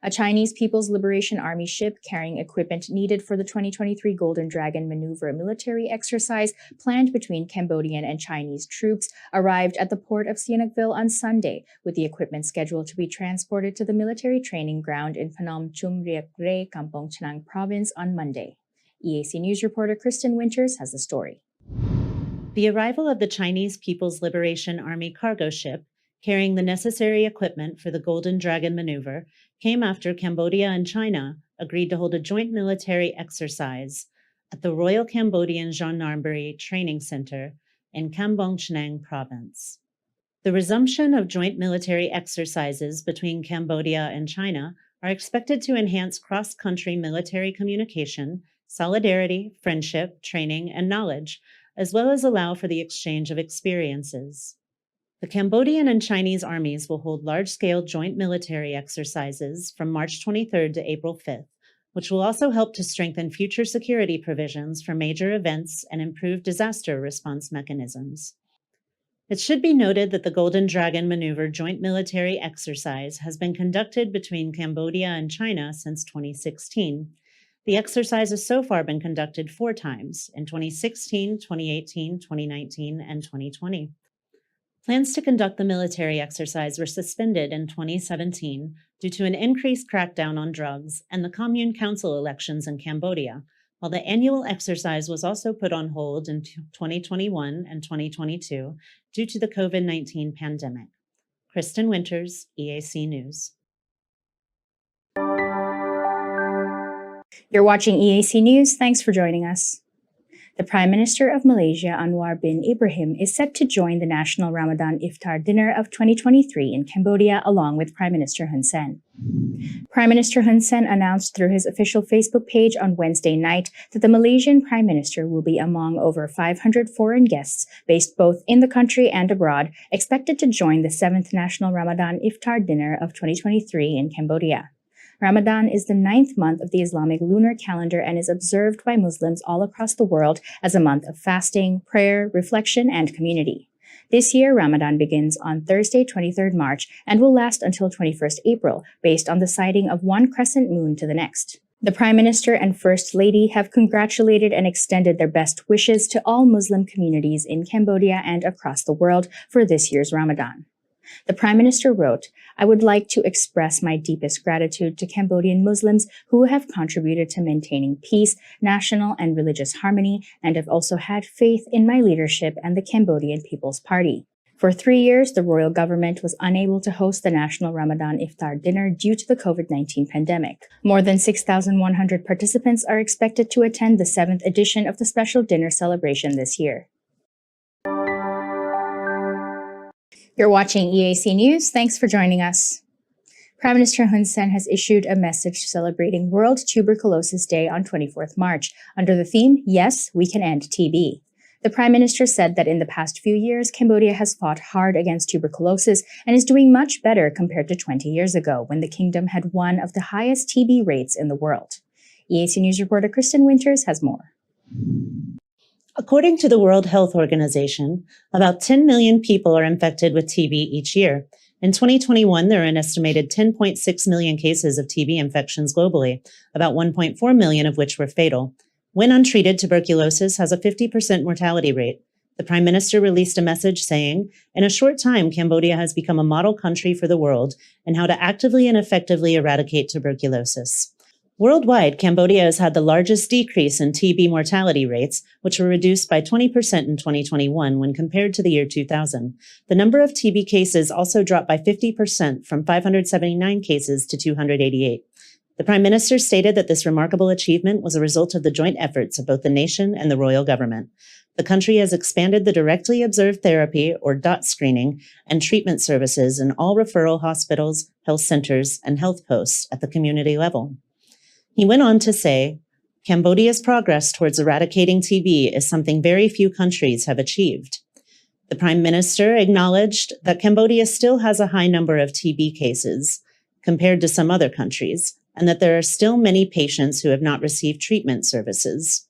A Chinese People's Liberation Army ship carrying equipment needed for the 2023 Golden Dragon Maneuver military exercise planned between Cambodian and Chinese troops arrived at the port of Sihanoukville on Sunday, with the equipment scheduled to be transported to the military training ground in Phnom Chum Riek Re, Kampong Chhnang province on Monday. EAC News reporter Kristen Winters has the story. The arrival of the Chinese People's Liberation Army cargo ship carrying the necessary equipment for the Golden Dragon maneuver came after Cambodia and China agreed to hold a joint military exercise at the Royal Cambodian Gendarmerie Training Center in Kampong Chhnang province. The resumption of joint military exercises between Cambodia and China are expected to enhance cross-country military communication, solidarity, friendship, training, and knowledge, as well as allow for the exchange of experiences. The Cambodian and Chinese armies will hold large-scale joint military exercises from March 23rd to April 5th, which will also help to strengthen future security provisions for major events and improve disaster response mechanisms. It should be noted that the Golden Dragon Maneuver joint military exercise has been conducted between Cambodia and China since 2016. The exercise has so far been conducted 4 times, in 2016, 2018, 2019, and 2020. Plans to conduct the military exercise were suspended in 2017 due to an increased crackdown on drugs and the Commune Council elections in Cambodia, while the annual exercise was also put on hold in 2021 and 2022 due to the COVID-19 pandemic. Kristen Winters, EAC News. You're watching EAC News. Thanks for joining us. The Prime Minister of Malaysia, Anwar bin Ibrahim, is set to join the National Ramadan Iftar Dinner of 2023 in Cambodia along with Prime Minister Hun Sen. Prime Minister Hun Sen announced through his official Facebook page on Wednesday night that the Malaysian Prime Minister will be among over 500 foreign guests based both in the country and abroad, expected to join the 7th National Ramadan Iftar Dinner of 2023 in Cambodia. Ramadan is the 9th month of the Islamic lunar calendar and is observed by Muslims all across the world as a month of fasting, prayer, reflection, and community. This year, Ramadan begins on Thursday, 23rd March, and will last until 21st April, based on the sighting of one crescent moon to the next. The Prime Minister and First Lady have congratulated and extended their best wishes to all Muslim communities in Cambodia and across the world for this year's Ramadan. The Prime Minister wrote, "I would like to express my deepest gratitude to Cambodian Muslims who have contributed to maintaining peace, national and religious harmony, and have also had faith in my leadership and the Cambodian People's Party." For 3 years, the royal government was unable to host the National Ramadan Iftar Dinner due to the COVID-19 pandemic. More than 6,100 participants are expected to attend the 7th edition of the special dinner celebration this year. You're watching EAC News. Thanks for joining us. Prime Minister Hun Sen has issued a message celebrating World Tuberculosis Day on 24th March under the theme, "Yes, we can end TB." The Prime Minister said that in the past few years, Cambodia has fought hard against tuberculosis and is doing much better compared to 20 years ago when the kingdom had one of the highest TB rates in the world. EAC News reporter Kristen Winters has more. According to the World Health Organization, about 10 million people are infected with TB each year. In 2021, there are an estimated 10.6 million cases of TB infections globally, about 1.4 million of which were fatal. When untreated, tuberculosis has a 50% mortality rate. The Prime Minister released a message saying, "In a short time, Cambodia has become a model country for the world in how to actively and effectively eradicate tuberculosis." Worldwide, Cambodia has had the largest decrease in TB mortality rates, which were reduced by 20% in 2021 when compared to the year 2000. The number of TB cases also dropped by 50% from 579 cases to 288. The Prime Minister stated that this remarkable achievement was a result of the joint efforts of both the nation and the royal government. The country has expanded the directly observed therapy, or DOT screening, and treatment services in all referral hospitals, health centers, and health posts at the community level. He went on to say, "Cambodia's progress towards eradicating TB is something very few countries have achieved." The Prime Minister acknowledged that Cambodia still has a high number of TB cases compared to some other countries, and that there are still many patients who have not received treatment services.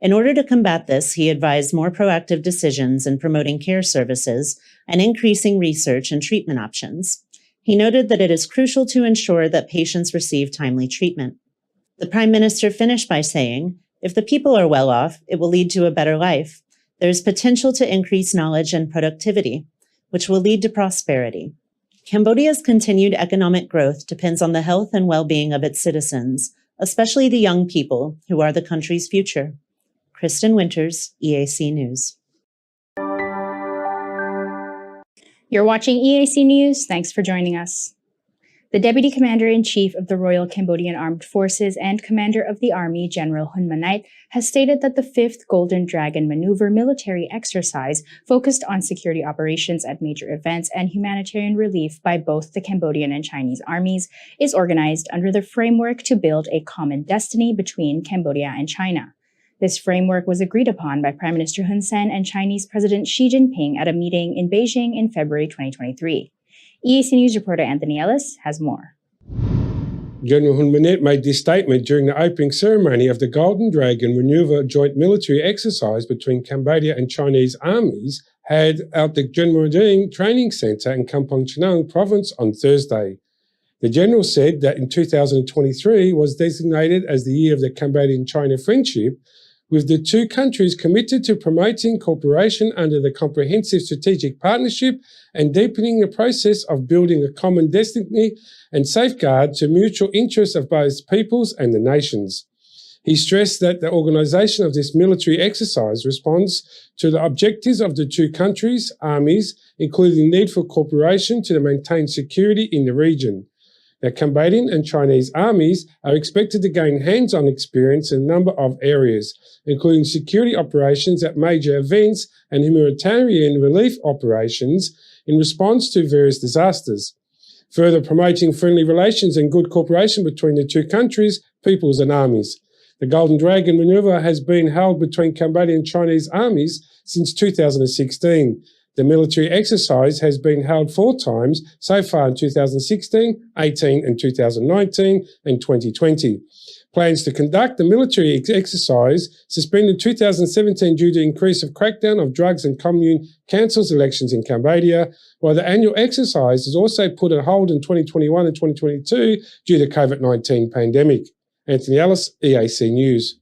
In order to combat this, he advised more proactive decisions in promoting care services and increasing research and treatment options. He noted that it is crucial to ensure that patients receive timely treatment. The Prime Minister finished by saying, "If the people are well off, it will lead to a better life. There is potential to increase knowledge and productivity, which will lead to prosperity." Cambodia's continued economic growth depends on the health and well-being of its citizens, especially the young people who are the country's future. Kristen Winters, EAC News. You're watching EAC News. Thanks for joining us. The Deputy Commander-in-Chief of the Royal Cambodian Armed Forces and Commander of the Army, General Hun Manait, has stated that the 5th Golden Dragon Maneuver military exercise focused on security operations at major events and humanitarian relief by both the Cambodian and Chinese armies is organized under the framework to build a common destiny between Cambodia and China. This framework was agreed upon by Prime Minister Hun Sen and Chinese President Xi Jinping at a meeting in Beijing in February 2023. EAC News reporter Anthony Ellis has more. General Hun Manet made this statement during the opening ceremony of the Golden Dragon Maneuver joint military exercise between Cambodia and Chinese armies held at the Junmuding Training Centre in Kampong Chhnang province on Thursday. The general said that in 2023 was designated as the year of the Cambodian-China friendship, with the two countries committed to promoting cooperation under the Comprehensive Strategic Partnership and deepening the process of building a common destiny and safeguard to mutual interests of both peoples and the nations. He stressed that the organisation of this military exercise responds to the objectives of the two countries' armies, including the need for cooperation to maintain security in the region. The Cambodian and Chinese armies are expected to gain hands-on experience in a number of areas, including security operations at major events and humanitarian relief operations in response to various disasters, further promoting friendly relations and good cooperation between the two countries, peoples and armies. The Golden Dragon Maneuver has been held between Cambodian and Chinese armies since 2016. The military exercise has been held 4 times so far in 2016, 18 and 2019 and 2020. Plans to conduct the military exercise suspended in 2017 due to increase of crackdown of drugs and commune councils elections in Cambodia, while the annual exercise is also put on hold in 2021 and 2022 due to the COVID-19 pandemic. Anthony Ellis, EAC News.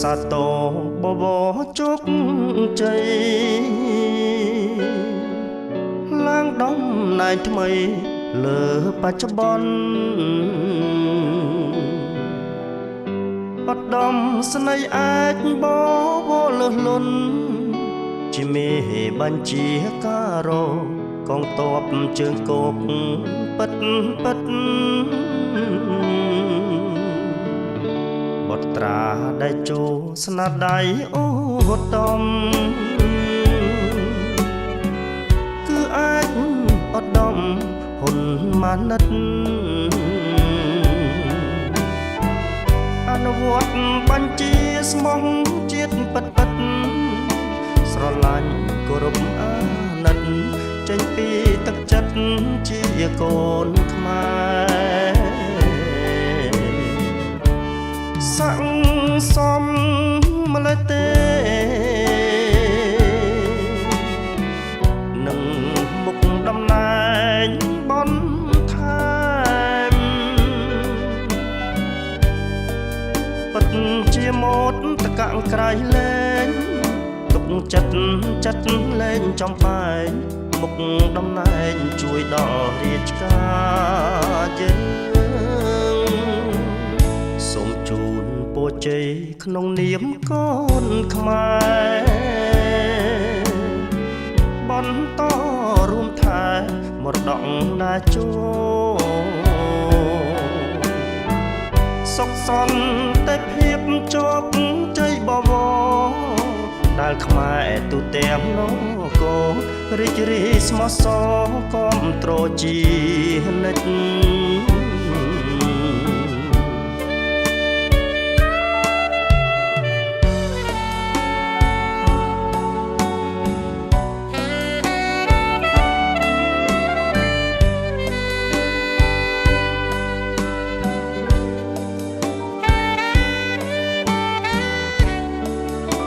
Sato bobo chúc chay lang đom nai thmai lơ pachabon bắt đom snai ách bo bo lơ lun chỉ mê ban chia caro con tọp trường cột bất bấtบตราได้โจสนาดได้โอ้ตอมคืออาจอดดอมหุ่นมานัดอนุวัตบัญชีสมองเจียดปัดปัดสระลายกรบอานัดใจปีตักจัดเจียโกนขมายสังสมมาเลเตหนึ่งบุกดำนายบนทางปัดเจียมดตะกังไกลเล่นตุกจัดเล่นจอมไปบุกดำนายช่วยดอกเรียจกาเย็นโปเจขนมเนียมก้อนขมายบอนต่อรวมทายหมดดอกนาโจสกซอนแต่เพียบจบใจบ่บ่ได้ขมายตุเต็มโลโก រីករាយស្មោះសរគាំទ្រជានិច្ច